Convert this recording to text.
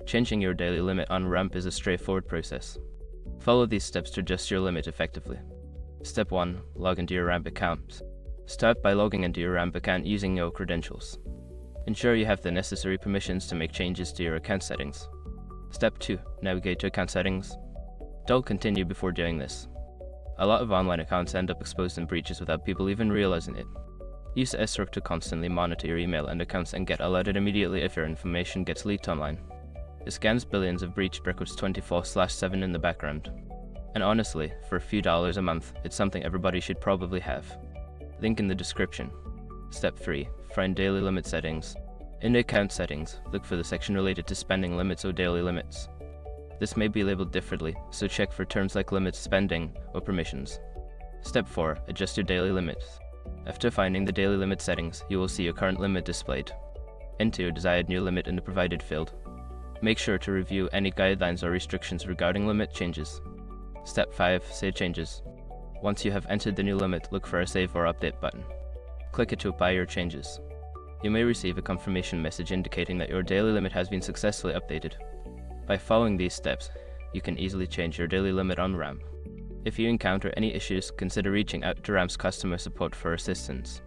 Changing your daily limit on Ramp is a straightforward process. Follow these steps to adjust your limit effectively. Step 1. Log into your Ramp account. Start by logging into your Ramp account using your credentials. Ensure you have the necessary permissions to make changes to your account settings. Step 2. Navigate to account settings. Don't continue before doing this. A lot of online accounts end up exposed in breaches without people even realizing it. Use SROC to constantly monitor your email and accounts and get alerted immediately if your information gets leaked online. It scans billions of breached records 24/7 in the background. And honestly, for a few dollars a month, it's something everybody should probably have. Link in the description. Step 3. Find daily limit settings. In the account settings, look for the section related to spending limits or daily limits. This may be labeled differently, so check for terms like limits, spending, or permissions. Step 4. Adjust your daily limits. After finding the daily limit settings, you will see your current limit displayed. Enter your desired new limit in the provided field. Make sure to review any guidelines or restrictions regarding limit changes. Step 5. Save changes. Once you have entered the new limit, look for a Save or Update button. Click it to apply your changes. You may receive a confirmation message indicating that your daily limit has been successfully updated. By following these steps, you can easily change your daily limit on Ramp. If you encounter any issues, consider reaching out to Ramp's customer support for assistance.